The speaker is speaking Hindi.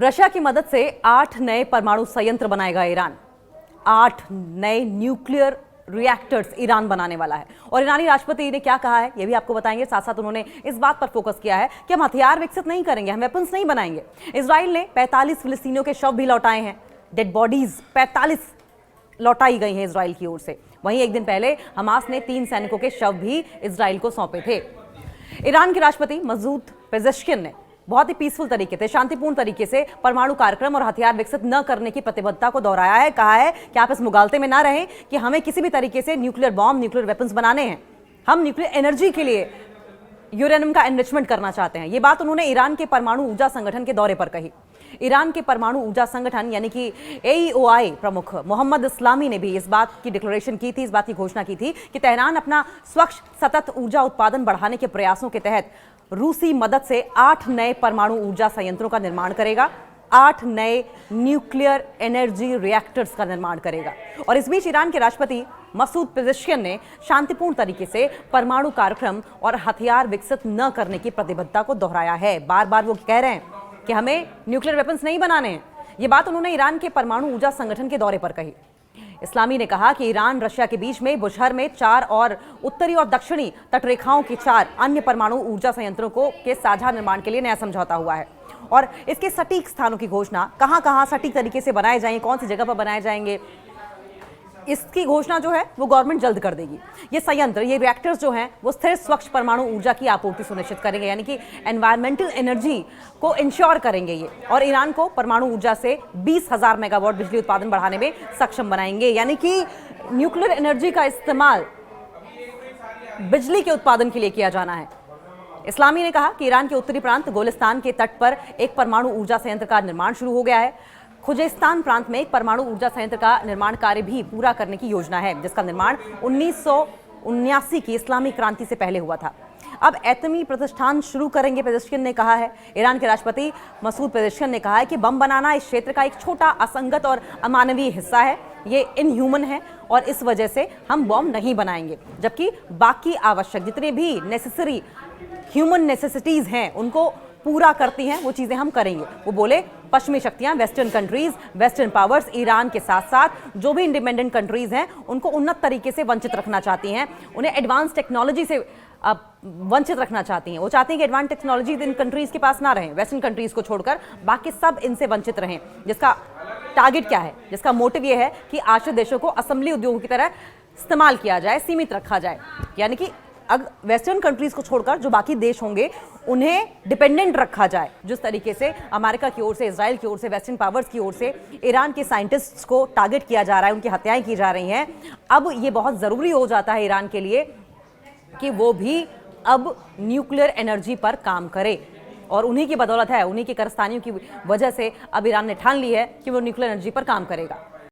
रशिया की मदद से 8 नए परमाणु संयंत्र बनाएगा ईरान। 8 नए न्यूक्लियर रिएक्टर्स ईरान बनाने वाला है। और ईरानी राष्ट्रपति ने क्या कहा है ये भी आपको बताएंगे। साथ साथ उन्होंने इस बात पर फोकस किया है कि हम हथियार विकसित नहीं करेंगे, हम वेपन्स नहीं बनाएंगे। इजराइल ने 45 फिलिस्तीनियों के शव भी लौटाए हैं। डेड बॉडीज 45 लौटाई गई हैं इजराइल की ओर से। वहीं एक दिन पहले हमास ने 3 सैनिकों के शव भी इजराइल को सौंपे थे। ईरान के राष्ट्रपति मसूद पेजेश्किन ने बहुत ही पीसफुल तरीके से, शांतिपूर्ण तरीके से परमाणु कार्यक्रम और हथियार विकसित न करने की प्रतिबद्धता को दोहराया है। कहा है कि आप इस मुगालते में ना रहें कि हमें किसी भी तरीके से न्यूक्लियर बॉम्ब, न्यूक्लियर वेपन्स बनाने हैं। हम न्यूक्लियर एनर्जी के लिए यूरेनियम का एनरिचमेंट करना चाहते हैं। ये बात उन्होंने ईरान के परमाणु ऊर्जा संगठन के दौरे पर कही। ईरान के परमाणु ऊर्जा संगठन यानी कि AEOI प्रमुख मोहम्मद इस्लामी ने भी इस बात की डिक्लेरेशन की थी, इस बात की घोषणा की थी कि तेहरान अपना स्वच्छ सतत ऊर्जा उत्पादन बढ़ाने के प्रयासों के तहत रूसी मदद से 8 नए परमाणु ऊर्जा संयंत्रों का निर्माण करेगा, 8 नए न्यूक्लियर एनर्जी रिएक्टर्स का निर्माण करेगा। और इस बीच ईरान के राष्ट्रपति मसूद पेजेश्किन ने शांतिपूर्ण तरीके से परमाणु कार्यक्रम और हथियार विकसित न करने की प्रतिबद्धता को दोहराया है। बार बार वो कह रहे हैं कि हमें न्यूक्लियर वेपन्स नहीं बनाने हैं। ये बात उन्होंने ईरान के परमाणु ऊर्जा संगठन के दौरे पर कही। इस्लामी ने कहा कि ईरान रशिया के बीच में बुशहर में 4 और उत्तरी और दक्षिणी तटरेखाओं के 4 अन्य परमाणु ऊर्जा संयंत्रों के साझा निर्माण के लिए नया समझौता हुआ है। और इसके सटीक स्थानों की घोषणा, कहां सटीक तरीके से बनाए जाएंगे, कौन सी जगह पर बनाए जाएंगे, इसकी घोषणा जो है वो गवर्नमेंट जल्द कर देगी। ये संयंत्र, ये रिएक्टर्स जो हैं वो स्थिर स्वच्छ परमाणु ऊर्जा की आपूर्ति सुनिश्चित करेंगे, यानी कि एनवायरमेंटल एनर्जी को इंश्योर करेंगे ये, और ईरान को परमाणु ऊर्जा से 20,000 मेगावाट बिजली उत्पादन बढ़ाने में सक्षम बनाएंगे। यानी कि न्यूक्लियर एनर्जी का इस्तेमाल बिजली के उत्पादन के लिए किया जाना है। इस्लामी ने कहा कि ईरान के उत्तरी प्रांत गोलिस्तान के तट पर एक परमाणु ऊर्जा संयंत्र का निर्माण शुरू हो गया है। खुजेस्तान प्रांत में एक परमाणु ऊर्जा संयंत्र का निर्माण कार्य भी पूरा करने की योजना है, जिसका निर्माण 1979 की इस्लामी क्रांति से पहले हुआ था। अब एटमी प्रतिष्ठान शुरू करेंगे, पेजेश्किन ने कहा है। ईरान के राष्ट्रपति मसूद पेजेश्किन ने कहा है कि बम बनाना इस क्षेत्र का एक छोटा, असंगत और अमानवीय हिस्सा है। ये इनह्यूमन है और इस वजह से हम बम नहीं बनाएंगे, जबकि बाकी आवश्यक जितने भी नेसेसरी ह्यूमन नेसेसिटीज हैं उनको पूरा करती हैं वो चीजें हम करेंगे। वो बोले पश्चिमी शक्तियां, western countries, western powers Iran के साथ साथ जो भी इंडिपेंडेंट कंट्रीज हैं उनको उन्नत तरीके से वंचित रखना चाहती हैं, उन्हें एडवांस टेक्नोलॉजी से वंचित रखना चाहती हैं। वो चाहती हैं कि एडवांस टेक्नोलॉजी इन कंट्रीज के पास ना रहें, वेस्टर्न कंट्रीज को छोड़कर बाकी सब इनसे वंचित रहें। जिसका टारगेट क्या है, जिसका मोटिव ये है कि आश्रित देशों को असेंबली उद्योगों की तरह इस्तेमाल किया जाए, सीमित रखा जाए। यानी कि अगर वेस्टर्न कंट्रीज को छोड़कर जो बाकी देश होंगे उन्हें डिपेंडेंट रखा जाए। जिस तरीके से अमेरिका की ओर से, इजराइल की ओर से, वेस्टर्न पावर्स की ओर से ईरान के साइंटिस्ट्स को टारगेट किया जा रहा है, उनकी हत्याएं की जा रही हैं, अब ये बहुत ज़रूरी हो जाता है ईरान के लिए कि वो भी अब न्यूक्लियर एनर्जी पर काम करे। और उन्हीं की बदौलत है, उन्हीं के कारस्तानियों की वजह से अब ईरान ने ठान ली है कि वो न्यूक्लियर एनर्जी पर काम करेगा।